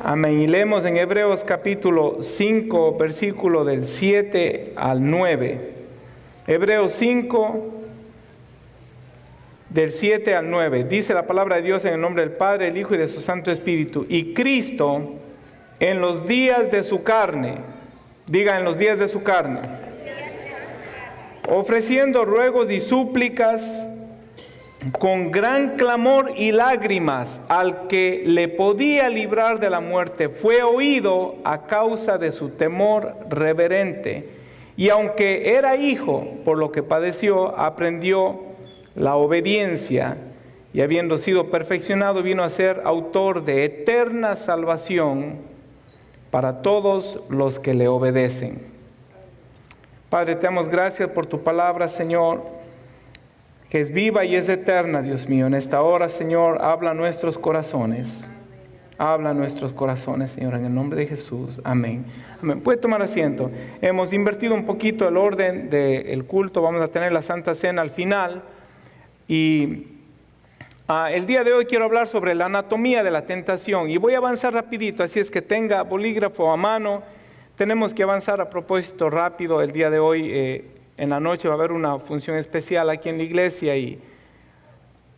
Amén. Y leemos en Hebreos capítulo 5, versículo del 7 al 9. Hebreos 5, del 7 al 9. Dice la palabra de Dios en el nombre del Padre, del Hijo y de su Santo Espíritu. Y Cristo, en los días de su carne, diga en los días de su carne, ofreciendo ruegos y súplicas con gran clamor y lágrimas al que le podía librar de la muerte, fue oído a causa de su temor reverente. Y aunque era hijo, por lo que padeció, aprendió la obediencia, y habiendo sido perfeccionado, vino a ser autor de eterna salvación para todos los que le obedecen. Padre, te damos gracias por tu palabra, Señor, que es viva y es eterna, Dios mío. En esta hora, Señor, habla a nuestros corazones. Habla a nuestros corazones, Señor, en el nombre de Jesús. Amén. Amén. Puede tomar asiento. Hemos invertido un poquito el orden del culto. Vamos a tener la Santa Cena al final. Y el día de hoy quiero hablar sobre la anatomía de la tentación. Y voy a avanzar rapidito, así es que tenga bolígrafo a mano. Tenemos que avanzar a propósito rápido el día de hoy. En la noche va a haber una función especial aquí en la iglesia y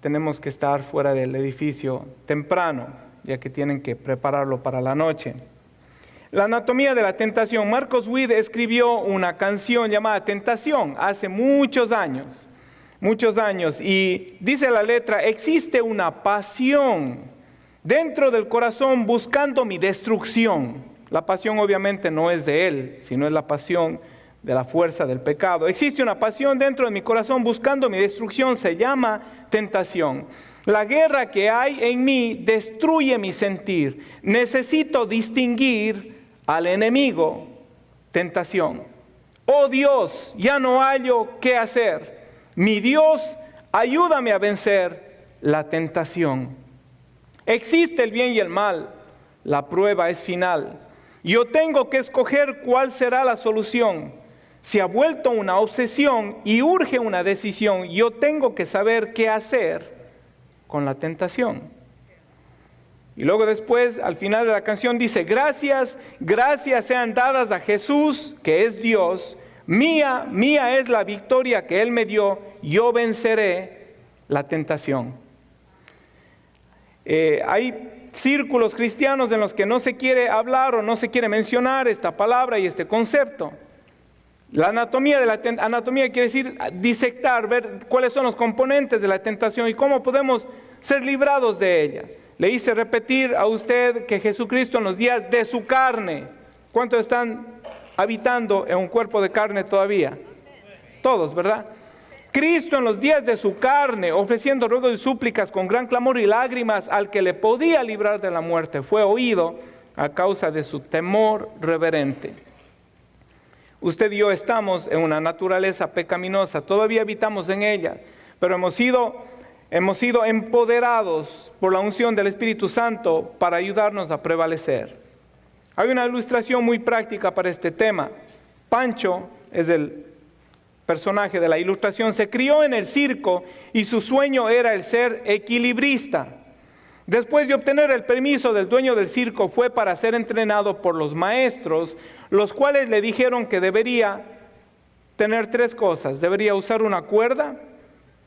tenemos que estar fuera del edificio temprano, ya que tienen que prepararlo para la noche. La anatomía de la tentación. Marcos Witt escribió una canción llamada Tentación hace muchos años, y dice la letra: existe una pasión dentro del corazón buscando mi destrucción. La pasión obviamente no es de él, sino es la pasión de la fuerza del pecado. Existe una pasión dentro de mi corazón buscando mi destrucción, se llama tentación. La guerra que hay en mí destruye mi sentir. Necesito distinguir al enemigo, tentación. Oh Dios, ya no hallo qué hacer. Mi Dios, ayúdame a vencer la tentación. Existe el bien y el mal, la prueba es final. Yo tengo que escoger cuál será la solución. Se ha vuelto una obsesión y urge una decisión. Yo tengo que saber qué hacer con la tentación. Y luego después, al final de la canción dice: gracias sean dadas a Jesús, que es Dios. Mía es la victoria que Él me dio. Yo venceré la tentación. Hay círculos cristianos en los que no se quiere hablar o no se quiere mencionar esta palabra y este concepto. La anatomía quiere decir disectar, ver cuáles son los componentes de la tentación y cómo podemos ser librados de ella. Le hice repetir a usted que Jesucristo en los días de su carne, ¿cuántos están habitando en un cuerpo de carne todavía? Todos, ¿verdad? Cristo en los días de su carne, ofreciendo ruegos y súplicas con gran clamor y lágrimas al que le podía librar de la muerte, fue oído a causa de su temor reverente. Usted y yo estamos en una naturaleza pecaminosa, todavía habitamos en ella, pero hemos sido empoderados por la unción del Espíritu Santo para ayudarnos a prevalecer. Hay una ilustración muy práctica para este tema. Pancho es el personaje de la ilustración. Se crió en el circo y su sueño era el ser equilibrista. Después de obtener el permiso del dueño del circo, fue para ser entrenado por los maestros, los cuales le dijeron que debería tener 3 cosas. Debería usar una cuerda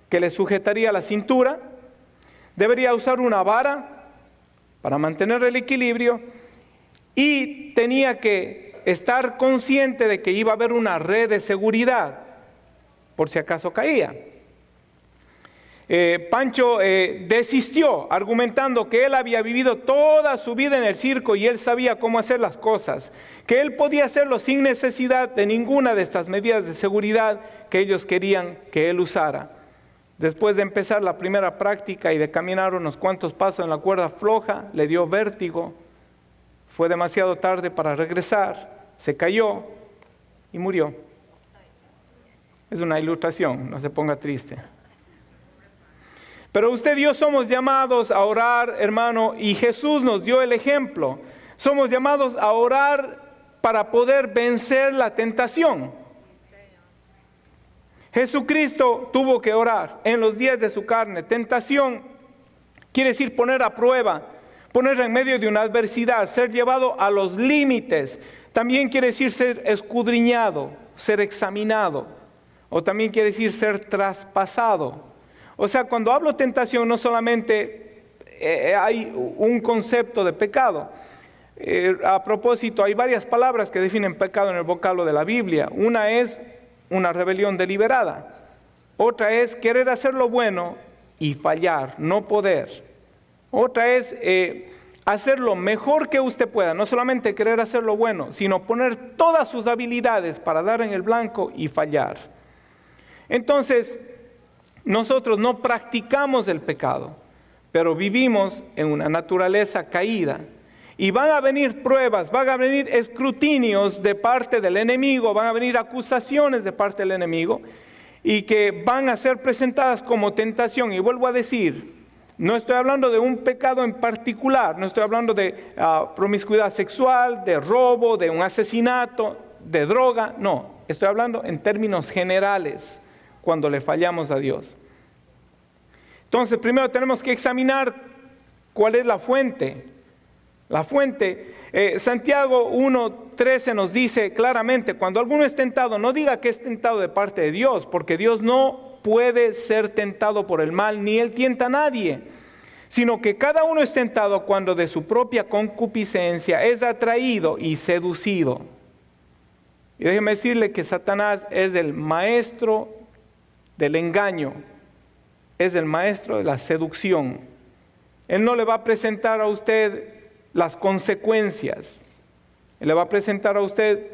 que le sujetaría la cintura, debería usar una vara para mantener el equilibrio y tenía que estar consciente de que iba a haber una red de seguridad por si acaso caía. Pancho desistió argumentando que él había vivido toda su vida en el circo y él sabía cómo hacer las cosas, que él podía hacerlo sin necesidad de ninguna de estas medidas de seguridad que ellos querían que él usara. Después de empezar la primera práctica y de caminar unos cuantos pasos en la cuerda floja, le dio vértigo, fue demasiado tarde para regresar, se cayó y murió. Es una ilustración, no se ponga triste. Pero usted y yo somos llamados a orar, hermano, y Jesús nos dio el ejemplo. Somos llamados a orar para poder vencer la tentación. Jesucristo tuvo que orar en los días de su carne. Tentación quiere decir poner a prueba, poner en medio de una adversidad, ser llevado a los límites. También quiere decir ser escudriñado, ser examinado. O también quiere decir ser traspasado. O sea, cuando hablo tentación, no solamente hay un concepto de pecado. A propósito, hay varias palabras que definen pecado en el vocablo de la Biblia. Una es una rebelión deliberada. Otra es querer hacer lo bueno y fallar, no poder. Otra es hacer lo mejor que usted pueda, no solamente querer hacer lo bueno, sino poner todas sus habilidades para dar en el blanco y fallar. Entonces, nosotros no practicamos el pecado, pero vivimos en una naturaleza caída. Y van a venir pruebas, van a venir escrutinios de parte del enemigo, van a venir acusaciones de parte del enemigo, y que van a ser presentadas como tentación. Y vuelvo a decir, no estoy hablando de un pecado en particular, no estoy hablando de promiscuidad sexual, de robo, de un asesinato, de droga, no. Estoy hablando en términos generales cuando le fallamos a Dios. Entonces, primero tenemos que examinar cuál es la fuente. La fuente, Santiago 1:13 nos dice claramente, cuando alguno es tentado, no diga que es tentado de parte de Dios, porque Dios no puede ser tentado por el mal, ni Él tienta a nadie, sino que cada uno es tentado cuando de su propia concupiscencia es atraído y seducido. Y déjeme decirle que Satanás es el maestro del engaño, es el maestro de la seducción. Él no le va a presentar a usted las consecuencias. Él le va a presentar a usted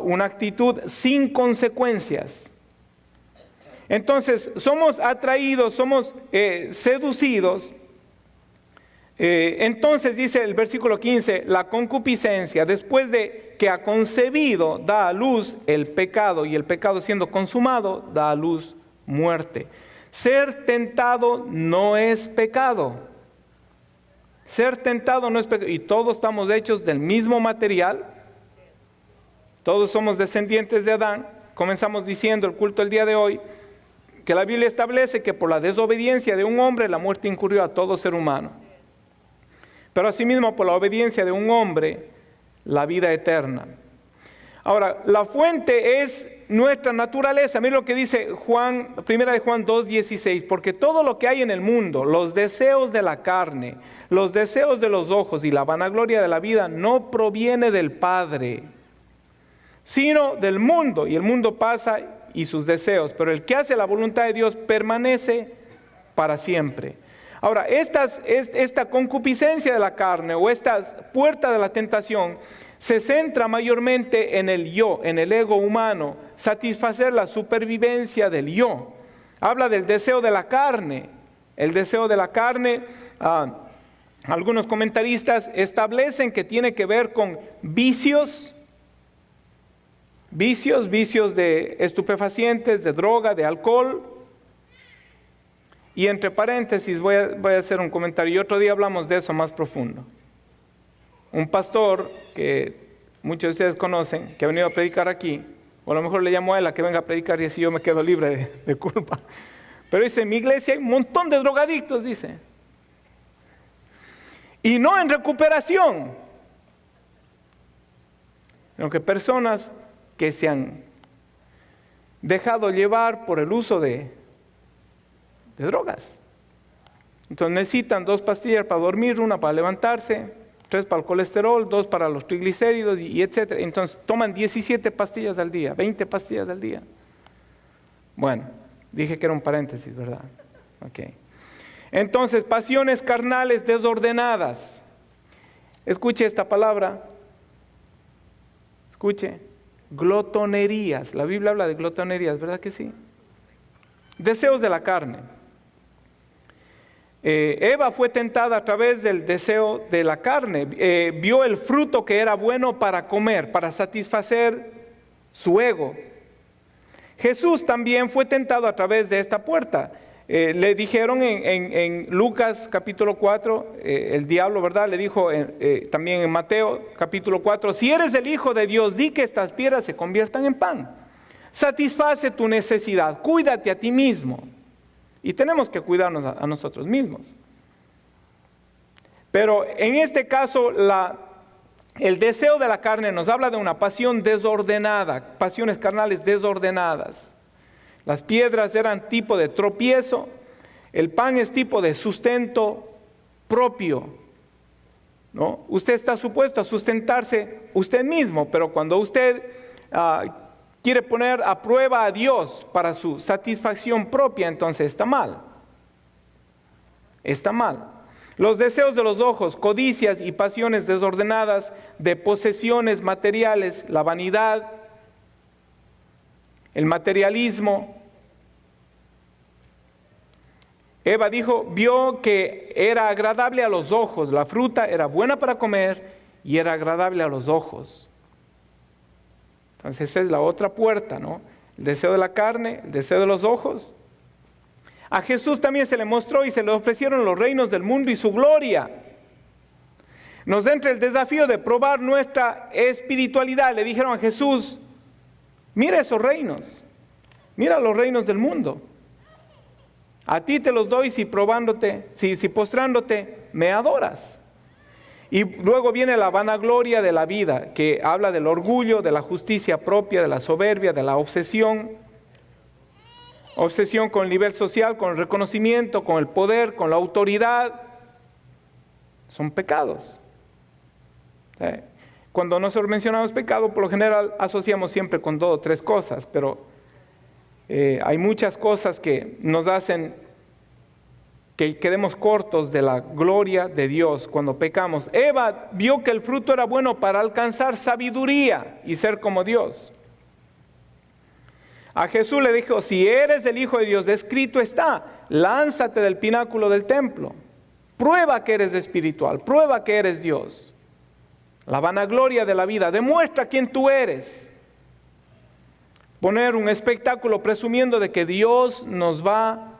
una actitud sin consecuencias. Entonces, somos atraídos, somos seducidos. Entonces dice el versículo 15, la concupiscencia, después de que ha concebido, da a luz el pecado, y el pecado siendo consumado, da a luz muerte. Ser tentado no es pecado. Ser tentado no es pecado. Y todos estamos hechos del mismo material. Todos somos descendientes de Adán. Comenzamos diciendo el culto el día de hoy que la Biblia establece que por la desobediencia de un hombre la muerte incurrió a todo ser humano. Pero asimismo por la obediencia de un hombre la vida eterna. Ahora, la fuente es nuestra naturaleza. Mira lo que dice Juan, 1 de Juan 2:16, porque todo lo que hay en el mundo, los deseos de la carne, los deseos de los ojos y la vanagloria de la vida no proviene del Padre, sino del mundo. Y el mundo pasa y sus deseos, pero el que hace la voluntad de Dios permanece para siempre. Ahora, esta concupiscencia de la carne o esta puerta de la tentación se centra mayormente en el yo, en el ego humano, satisfacer la supervivencia del yo. Habla del deseo de la carne. El deseo de la carne, algunos comentaristas establecen que tiene que ver con vicios de estupefacientes, de droga, de alcohol. Y entre paréntesis voy a hacer un comentario, y otro día hablamos de eso más profundo. Un pastor que muchos de ustedes conocen, que ha venido a predicar aquí, o a lo mejor le llamo a él a que venga a predicar y así yo me quedo libre de culpa. Pero dice, en mi iglesia hay un montón de drogadictos, dice. Y no en recuperación, sino que personas que se han dejado llevar por el uso de drogas. Entonces necesitan 2 pastillas para dormir, 1 para levantarse, 3 para el colesterol, 2 para los triglicéridos y etcétera. Entonces toman 17 pastillas al día, 20 pastillas al día. Bueno, dije que era un paréntesis, ¿verdad? Ok. Entonces, pasiones carnales desordenadas. Escuche esta palabra. Escuche. Glotonerías. La Biblia habla de glotonerías, ¿verdad que sí? Deseos de la carne. Eva fue tentada a través del deseo de la carne. Vio el fruto que era bueno para comer, para satisfacer su ego. Jesús también fue tentado a través de esta puerta. Le dijeron en Lucas capítulo 4, el diablo, ¿verdad? Le dijo también en Mateo capítulo 4, si eres el Hijo de Dios, di que estas piedras se conviertan en pan. Satisface tu necesidad, cuídate a ti mismo. Y tenemos que cuidarnos a nosotros mismos. Pero en este caso, el deseo de la carne nos habla de una pasión desordenada, pasiones carnales desordenadas. Las piedras eran tipo de tropiezo, el pan es tipo de sustento propio, ¿no? Usted está supuesto a sustentarse usted mismo, pero cuando usted quiere poner a prueba a Dios para su satisfacción propia, entonces está mal. Está mal. Los deseos de los ojos, codicias y pasiones desordenadas de posesiones materiales, la vanidad, el materialismo. Eva vio que era agradable a los ojos, la fruta era buena para comer y era agradable a los ojos. Entonces esa es la otra puerta, ¿no? El deseo de la carne, el deseo de los ojos. A Jesús también se le mostró y se le ofrecieron los reinos del mundo y su gloria. Nos entra el desafío de probar nuestra espiritualidad. Le dijeron a Jesús, mira esos reinos, mira los reinos del mundo. A ti te los doy si postrándote me adoras. Y luego viene la vanagloria de la vida, que habla del orgullo, de la justicia propia, de la soberbia, de la obsesión. Obsesión con el nivel social, con el reconocimiento, con el poder, con la autoridad. Son pecados. Cuando nosotros mencionamos pecado, por lo general asociamos siempre con 2 o 3 cosas, pero hay muchas cosas que nos hacen que quedemos cortos de la gloria de Dios cuando pecamos. Eva vio que el fruto era bueno para alcanzar sabiduría y ser como Dios. A Jesús le dijo, si eres el Hijo de Dios, escrito está, lánzate del pináculo del templo. Prueba que eres espiritual, prueba que eres Dios. La vanagloria de la vida, demuestra quién tú eres. Poner un espectáculo presumiendo de que Dios nos va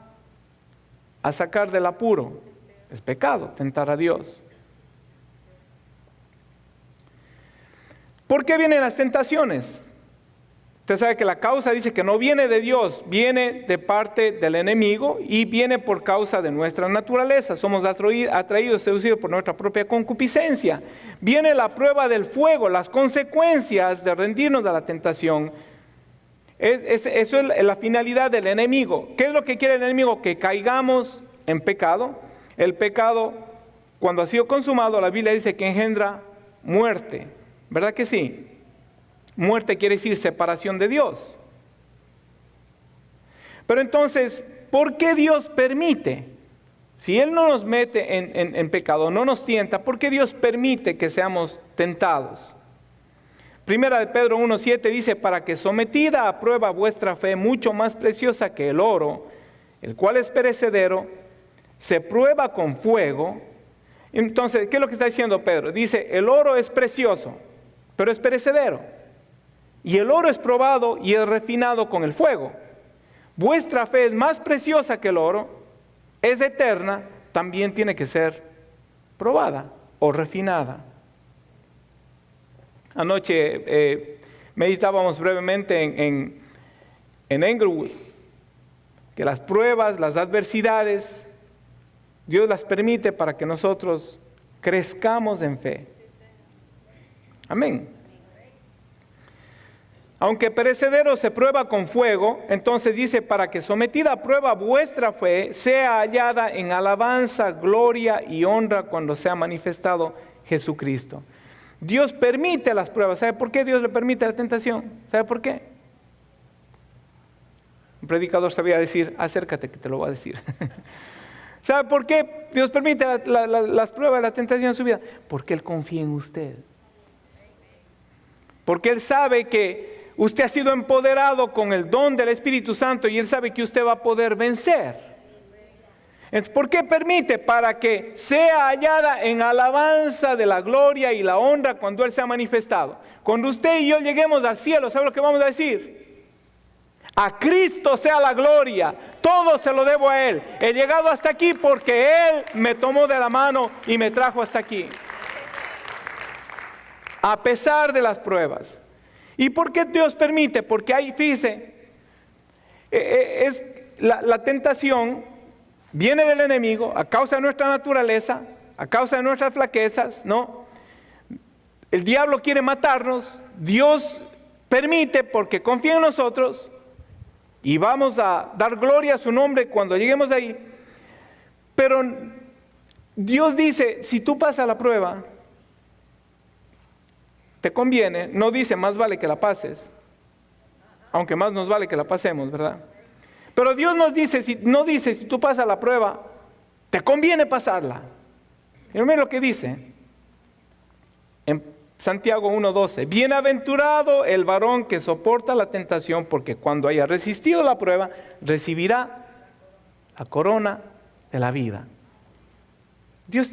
a sacar del apuro. Es pecado tentar a Dios. ¿Por qué vienen las tentaciones? Usted sabe que la causa dice que no viene de Dios, viene de parte del enemigo y viene por causa de nuestra naturaleza. Somos atraídos, seducidos por nuestra propia concupiscencia. Viene la prueba del fuego, las consecuencias de rendirnos a la tentación. Eso es la finalidad del enemigo. ¿Qué es lo que quiere el enemigo? Que caigamos en pecado. El pecado, cuando ha sido consumado, la Biblia dice que engendra muerte. ¿Verdad que sí? Muerte quiere decir separación de Dios. Pero entonces, ¿por qué Dios permite? Si Él no nos mete en pecado, no nos tienta, ¿por qué Dios permite que seamos tentados? Primera de Pedro 1:7 dice, para que sometida a prueba vuestra fe, mucho más preciosa que el oro, el cual es perecedero, se prueba con fuego. Entonces, ¿qué es lo que está diciendo Pedro? Dice, el oro es precioso, pero es perecedero. Y el oro es probado y es refinado con el fuego. Vuestra fe es más preciosa que el oro, es eterna, también tiene que ser probada o refinada. Anoche meditábamos brevemente en Englewood, que las pruebas, las adversidades, Dios las permite para que nosotros crezcamos en fe. Amén. Aunque perecedero se prueba con fuego, entonces dice, para que sometida a prueba vuestra fe sea hallada en alabanza, gloria y honra cuando sea manifestado Jesucristo. Dios permite las pruebas. ¿Sabe por qué Dios le permite la tentación? ¿Sabe por qué? Un predicador sabía decir, acércate que te lo voy a decir. ¿Sabe por qué Dios permite las pruebas, la tentación en su vida? Porque Él confía en usted. Porque Él sabe que usted ha sido empoderado con el don del Espíritu Santo y Él sabe que usted va a poder vencer. Entonces, ¿por qué permite? Para que sea hallada en alabanza de la gloria y la honra cuando Él sea manifestado. Cuando usted y yo lleguemos al cielo, ¿sabe lo que vamos a decir? A Cristo sea la gloria, todo se lo debo a Él. He llegado hasta aquí porque Él me tomó de la mano y me trajo hasta aquí. A pesar de las pruebas. ¿Y por qué Dios permite? Porque ahí, fíjese, la tentación viene del enemigo a causa de nuestra naturaleza, a causa de nuestras flaquezas, ¿no? El diablo quiere matarnos, Dios permite porque confía en nosotros y vamos a dar gloria a su nombre cuando lleguemos ahí. Pero Dios dice, si tú pasas la prueba, te conviene, no dice más vale que la pases, aunque más nos vale que la pasemos, ¿verdad? Pero Dios nos dice, no dice si tú pasas la prueba, te conviene pasarla. Y miren lo que dice en Santiago 1:12, bienaventurado el varón que soporta la tentación, porque cuando haya resistido la prueba, recibirá la corona de la vida. Dios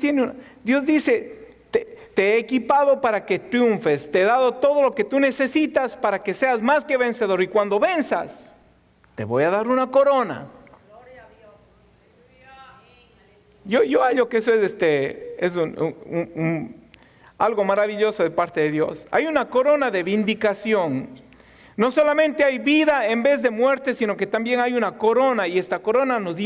dice, te he equipado para que triunfes, te he dado todo lo que tú necesitas para que seas más que vencedor, y cuando venzas, te voy a dar una corona. Yo hallo que eso es algo maravilloso de parte de Dios. Hay una corona de vindicación. No solamente hay vida en vez de muerte, sino que también hay una corona, y esta corona nos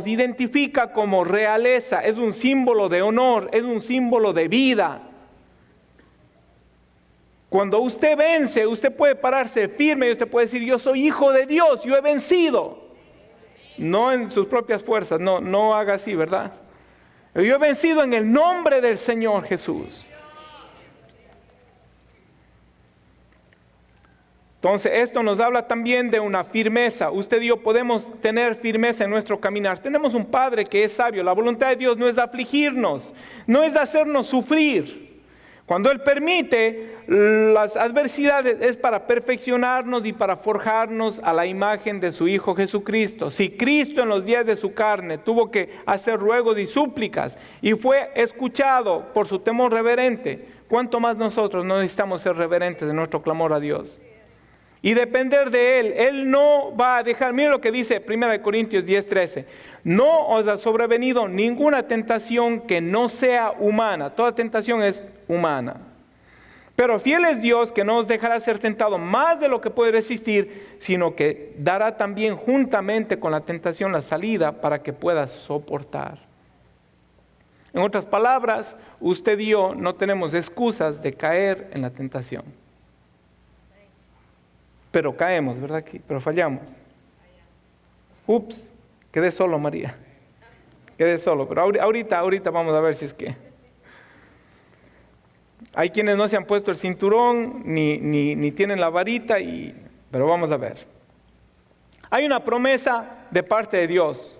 identifica como realeza. Es un símbolo de honor, es un símbolo de vida. Cuando usted vence, usted puede pararse firme y usted puede decir, yo soy hijo de Dios, yo he vencido. No en sus propias fuerzas, no haga así, ¿verdad? Yo he vencido en el nombre del Señor Jesús. Entonces esto nos habla también de una firmeza. Usted y yo podemos tener firmeza en nuestro caminar. Tenemos un Padre que es sabio. La voluntad de Dios no es afligirnos, no es hacernos sufrir. Cuando Él permite las adversidades es para perfeccionarnos y para forjarnos a la imagen de su Hijo Jesucristo. Si Cristo en los días de su carne tuvo que hacer ruegos y súplicas y fue escuchado por su temor reverente, ¿cuánto más nosotros no necesitamos ser reverentes de nuestro clamor a Dios? Y depender de Él. Él no va a dejar, mire lo que dice 1 Corintios 10:13. No os ha sobrevenido ninguna tentación que no sea humana. Toda tentación es humana. Pero fiel es Dios, que no os dejará ser tentado más de lo que puede resistir, sino que dará también juntamente con la tentación la salida para que puedas soportar. En otras palabras, usted y yo no tenemos excusas de caer en la tentación. Pero caemos, ¿verdad? Pero fallamos. Ups, quedé solo, María. Quedé solo, pero ahorita vamos a ver si es que... Hay quienes no se han puesto el cinturón, ni tienen la varita, pero vamos a ver. Hay una promesa de parte de Dios.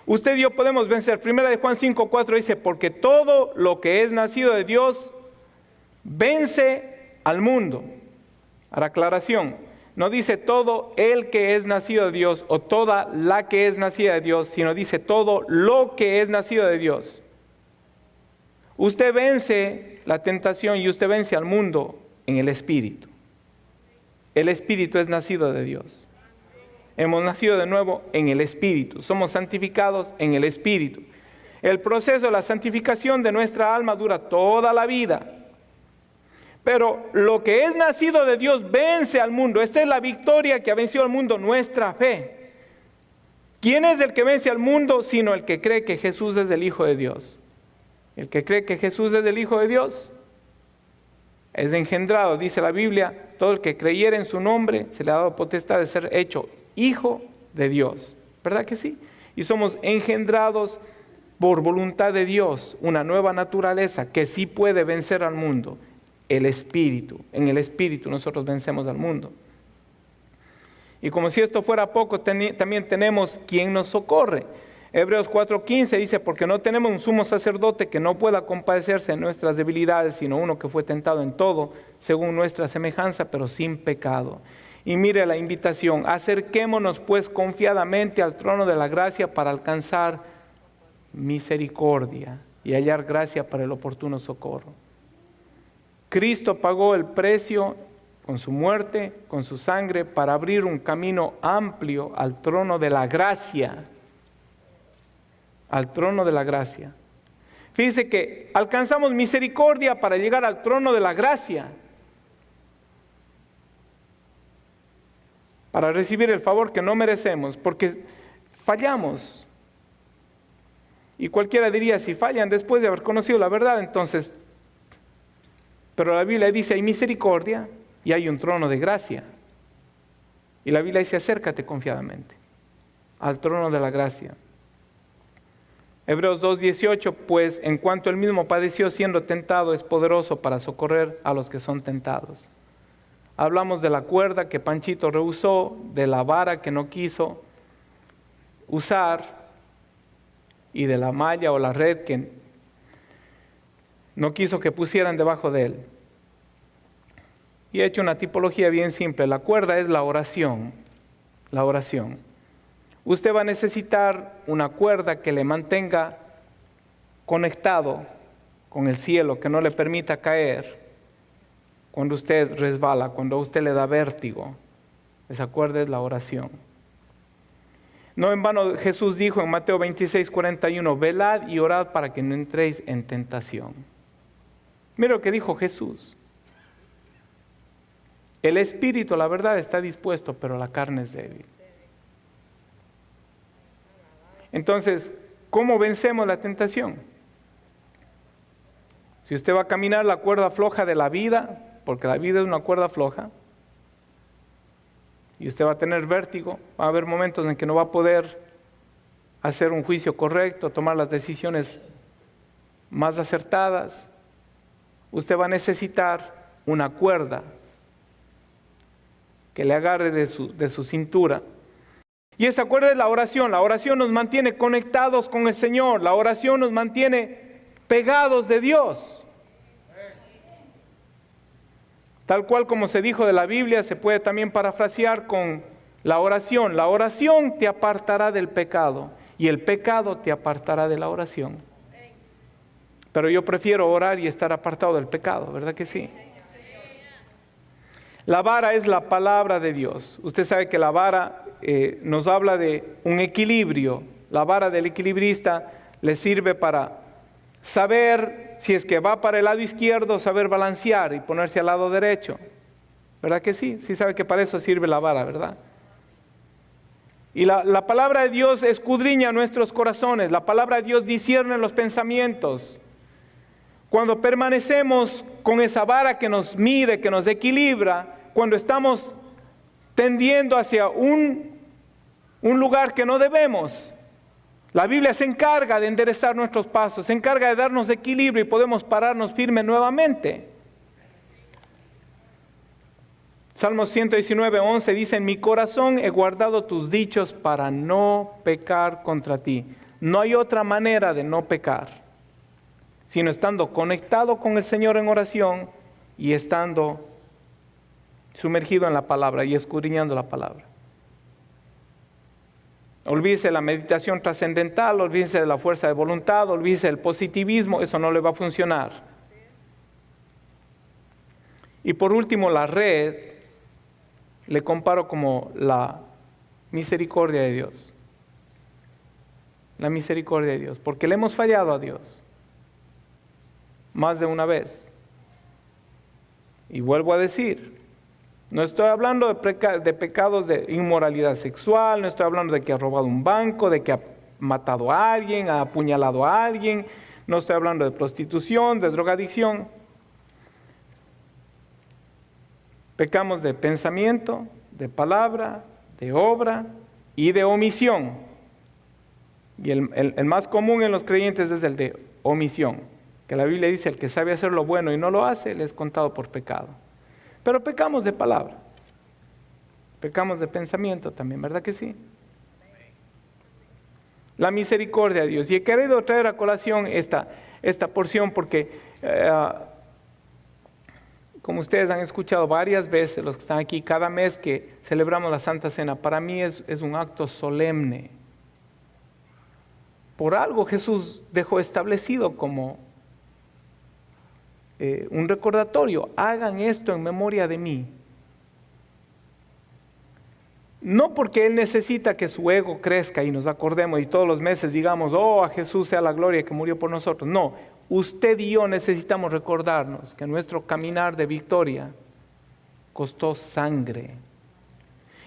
Usted y yo podemos vencer. 1 Juan 5:4 dice, porque todo lo que es nacido de Dios vence al mundo. Para aclaración, no dice todo el que es nacido de Dios o toda la que es nacida de Dios, sino dice todo lo que es nacido de Dios. Usted vence la tentación y usted vence al mundo en el Espíritu. El Espíritu es nacido de Dios. Hemos nacido de nuevo en el Espíritu. Somos santificados en el Espíritu. El proceso de la santificación de nuestra alma dura toda la vida. Pero lo que es nacido de Dios vence al mundo. Esta es la victoria que ha vencido al mundo, nuestra fe. ¿Quién es el que vence al mundo? Sino el que cree que Jesús es el Hijo de Dios. El que cree que Jesús es el Hijo de Dios es engendrado, dice la Biblia, todo el que creyere en su nombre se le ha dado potestad de ser hecho Hijo de Dios. ¿Verdad que sí? Y somos engendrados por voluntad de Dios, una nueva naturaleza que sí puede vencer al mundo. El Espíritu. En el Espíritu nosotros vencemos al mundo. Y como si esto fuera poco, también tenemos quien nos socorre. Hebreos 4:15 dice, porque no tenemos un sumo sacerdote que no pueda compadecerse en nuestras debilidades, sino uno que fue tentado en todo, según nuestra semejanza, pero sin pecado. Y mire la invitación, acerquémonos pues confiadamente al trono de la gracia para alcanzar misericordia y hallar gracia para el oportuno socorro. Cristo pagó el precio con su muerte, con su sangre, para abrir un camino amplio al trono de la gracia. Al trono de la gracia. Fíjense que alcanzamos misericordia para llegar al trono de la gracia. Para recibir el favor que no merecemos, porque fallamos. Y cualquiera diría, si fallan después de haber conocido la verdad, entonces... Pero la Biblia dice, hay misericordia y hay un trono de gracia. Y la Biblia dice, acércate confiadamente al trono de la gracia. Hebreos 2:18, pues en cuanto él mismo padeció siendo tentado, es poderoso para socorrer a los que son tentados. Hablamos de la cuerda que Panchito rehusó, de la vara que no quiso usar y de la malla o la red que no quiso que pusieran debajo de él. Y he hecho una tipología bien simple. La cuerda es la oración. La oración. Usted va a necesitar una cuerda que le mantenga conectado con el cielo, que no le permita caer cuando usted resbala, cuando a usted le da vértigo. Esa cuerda es la oración. No en vano Jesús dijo en Mateo 26:41, velad y orad para que no entréis en tentación. Mira lo que dijo Jesús. El espíritu, la verdad, está dispuesto, pero la carne es débil. Entonces, ¿cómo vencemos la tentación? Si usted va a caminar la cuerda floja de la vida, porque la vida es una cuerda floja, y usted va a tener vértigo, va a haber momentos en que no va a poder hacer un juicio correcto, tomar las decisiones más acertadas. Usted va a necesitar una cuerda que le agarre de su cintura. Y esa cuerda es la oración. La oración nos mantiene conectados con el Señor. La oración nos mantiene pegados de Dios. Tal cual como se dijo de la Biblia, se puede también parafrasear con la oración. La oración te apartará del pecado y el pecado te apartará de la oración. Pero yo prefiero orar y estar apartado del pecado, ¿verdad que sí? La vara es la palabra de Dios. Usted sabe que la vara nos habla de un equilibrio. La vara del equilibrista le sirve para saber si es que va para el lado izquierdo, saber balancear y ponerse al lado derecho. ¿Verdad que sí? Sí sabe que para eso sirve la vara, ¿verdad? Y la palabra de Dios escudriña nuestros corazones. La palabra de Dios discierne los pensamientos. Cuando permanecemos con esa vara que nos mide, que nos equilibra, cuando estamos tendiendo hacia un lugar que no debemos, la Biblia se encarga de enderezar nuestros pasos, se encarga de darnos equilibrio y podemos pararnos firmes nuevamente. Salmos 119:11 dice, en mi corazón he guardado tus dichos para no pecar contra ti. No hay otra manera de no pecar, sino estando conectado con el Señor en oración y estando sumergido en la palabra y escudriñando la palabra. Olvídese la meditación trascendental, olvídese de la fuerza de voluntad, olvídese del positivismo, eso no le va a funcionar. Y por último, la red, le comparo como la misericordia de Dios. La misericordia de Dios, porque le hemos fallado a Dios más de una vez. Y vuelvo a decir, no estoy hablando de pecados de inmoralidad sexual, no estoy hablando de que ha robado un banco, de que ha matado a alguien, ha apuñalado a alguien, no estoy hablando de prostitución, de drogadicción. Pecamos de pensamiento, de palabra, de obra y de omisión. Y el más común en los creyentes es el de omisión, que la Biblia dice, el que sabe hacer lo bueno y no lo hace, le es contado por pecado. Pero pecamos de palabra, pecamos de pensamiento también, ¿verdad que sí? La misericordia de Dios. Y he querido traer a colación esta porción porque, como ustedes han escuchado varias veces, los que están aquí, cada mes que celebramos la Santa Cena, para mí es un acto solemne. Por algo Jesús dejó establecido como un recordatorio, hagan esto en memoria de mí. No porque Él necesita que su ego crezca y nos acordemos y todos los meses digamos, oh, a Jesús sea la gloria que murió por nosotros. No, usted y yo necesitamos recordarnos que nuestro caminar de victoria costó sangre.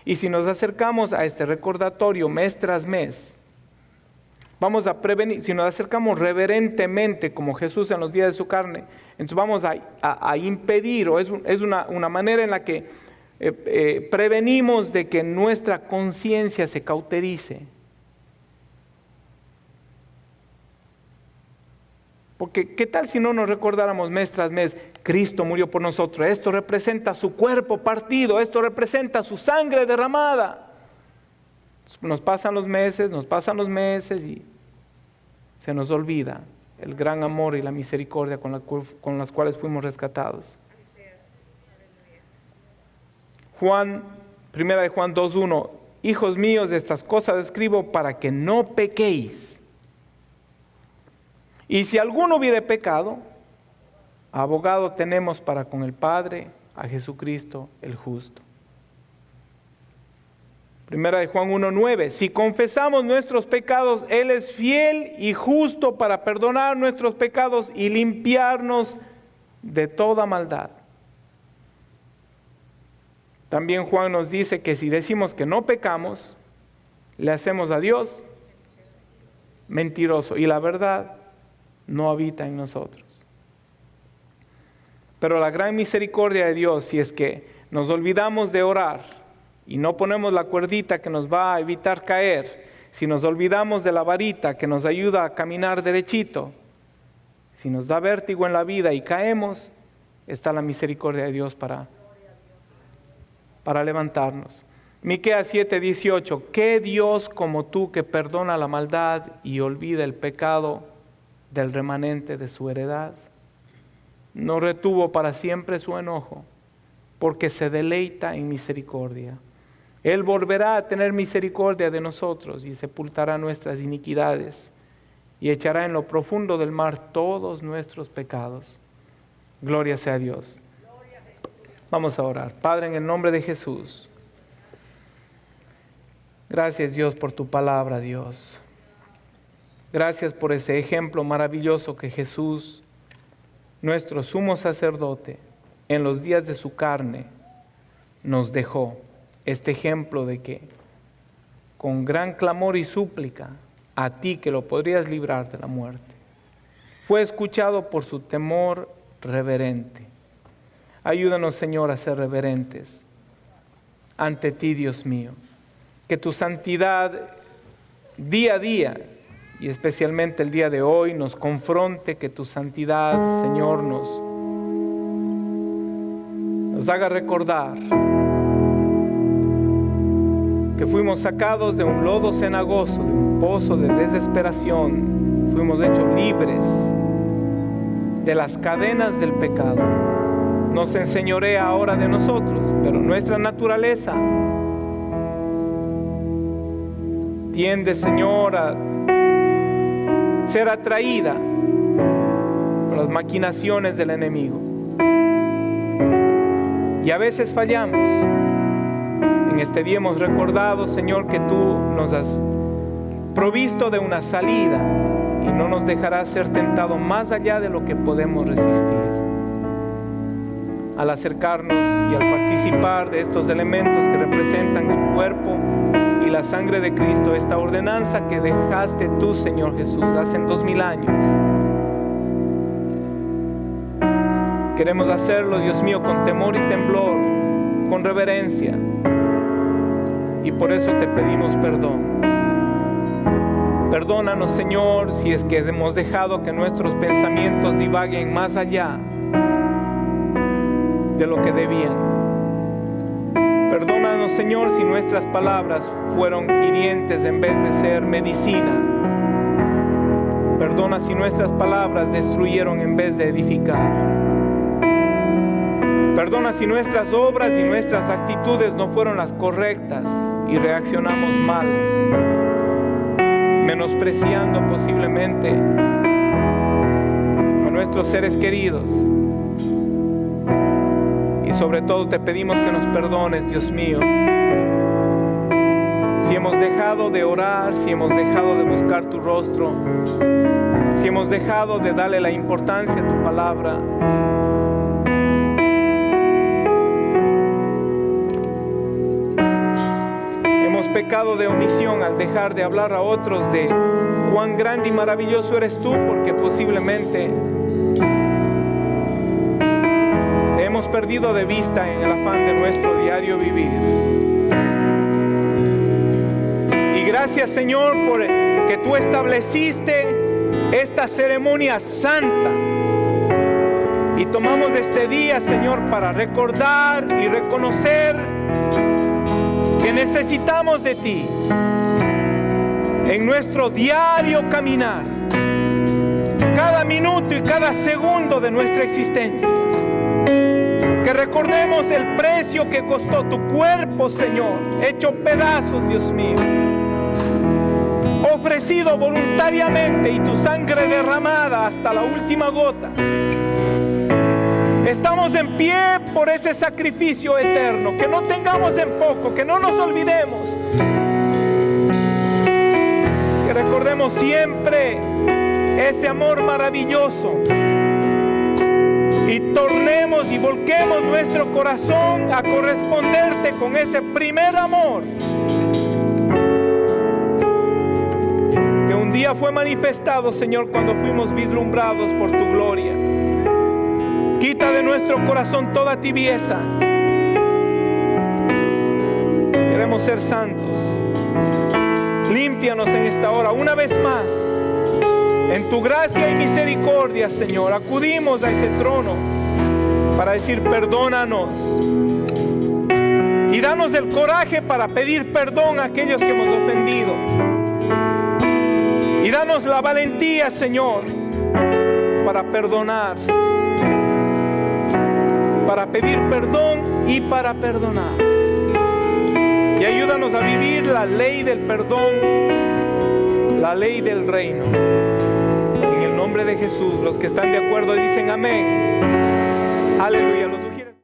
Y si nos acercamos a este recordatorio mes tras mes, Vamos a prevenir, si nos acercamos reverentemente como Jesús en los días de su carne, entonces vamos a impedir, o es una manera en la que prevenimos de que nuestra conciencia se cauterice. Porque ¿qué tal si no nos recordáramos mes tras mes? Cristo murió por nosotros, esto representa su cuerpo partido, esto representa su sangre derramada. Nos pasan los meses y se nos olvida el gran amor y la misericordia con las cuales fuimos rescatados. Primera de Juan 2:1, hijos míos, de estas cosas escribo para que no pequéis. Y si alguno hubiere pecado, abogado tenemos para con el Padre, a Jesucristo el justo. Primera de Juan 1:9, si confesamos nuestros pecados, Él es fiel y justo para perdonar nuestros pecados y limpiarnos de toda maldad. También Juan nos dice que si decimos que no pecamos, le hacemos a Dios mentiroso y la verdad no habita en nosotros. Pero la gran misericordia de Dios, si es que nos olvidamos de orar y no ponemos la cuerdita que nos va a evitar caer, si nos olvidamos de la varita que nos ayuda a caminar derechito, si nos da vértigo en la vida y caemos, está la misericordia de Dios para levantarnos. Miqueas 7:18, ¿qué Dios como tú que perdona la maldad y olvida el pecado del remanente de su heredad? No retuvo para siempre su enojo, porque se deleita en misericordia. Él volverá a tener misericordia de nosotros y sepultará nuestras iniquidades y echará en lo profundo del mar todos nuestros pecados. Gloria sea a Dios. Vamos a orar. Padre, en el nombre de Jesús, gracias Dios por tu palabra, Dios. Gracias por ese ejemplo maravilloso que Jesús, nuestro sumo sacerdote, en los días de su carne, nos dejó. Este ejemplo de que con gran clamor y súplica a ti que lo podrías librar de la muerte, fue escuchado por su temor reverente. Ayúdanos, Señor, a ser reverentes ante ti, Dios mío. Que tu santidad día a día, y especialmente el día de hoy, nos confronte, que tu santidad, Señor, nos haga recordar que fuimos sacados de un lodo cenagoso, de un pozo de desesperación, fuimos hechos libres de las cadenas del pecado. Nos enseñorea ahora de nosotros, pero nuestra naturaleza tiende, Señor, a ser atraída por las maquinaciones del enemigo. Y a veces fallamos. En este día hemos recordado, Señor, que tú nos has provisto de una salida y no nos dejarás ser tentados más allá de lo que podemos resistir. Al acercarnos y al participar de estos elementos que representan el cuerpo y la sangre de Cristo, esta ordenanza que dejaste tú, Señor Jesús, hace 2000 años. Queremos hacerlo, Dios mío, con temor y temblor, con reverencia. Y por eso te pedimos perdón. Perdónanos, Señor, si es que hemos dejado que nuestros pensamientos divaguen más allá de lo que debían. Perdónanos, Señor, si nuestras palabras fueron hirientes en vez de ser medicina. Perdona si nuestras palabras destruyeron en vez de edificar. Perdona si nuestras obras y nuestras actitudes no fueron las correctas y reaccionamos mal, menospreciando posiblemente a nuestros seres queridos. Y sobre todo te pedimos que nos perdones, Dios mío, si hemos dejado de orar, si hemos dejado de buscar tu rostro, si hemos dejado de darle la importancia a tu palabra. pecado de omisión al dejar de hablar a otros de cuán grande y maravilloso eres tú, porque posiblemente te hemos perdido de vista en el afán de nuestro diario vivir. Y gracias, Señor, por que tú estableciste esta ceremonia santa. Y tomamos este día, Señor, para recordar y reconocer que necesitamos de ti en nuestro diario caminar, cada minuto y cada segundo de nuestra existencia. Que recordemos el precio que costó tu cuerpo, Señor, hecho pedazos, Dios mío, ofrecido voluntariamente, y tu sangre derramada hasta la última gota. Estamos en pie por ese sacrificio eterno. Que no tengamos en poco, que no nos olvidemos, que recordemos siempre ese amor maravilloso y tornemos y volquemos nuestro corazón a corresponderte con ese primer amor que un día fue manifestado, Señor, cuando fuimos vislumbrados por tu gloria. Quita de nuestro corazón toda tibieza. Queremos ser santos. Límpianos en esta hora una vez más. En tu gracia y misericordia, Señor, acudimos a ese trono para decir: perdónanos. Y danos el coraje para pedir perdón a aquellos que hemos ofendido. Y danos la valentía, Señor, para perdonar, para pedir perdón y para perdonar. Y ayúdanos a vivir la ley del perdón, la ley del reino. En el nombre de Jesús, los que están de acuerdo dicen amén.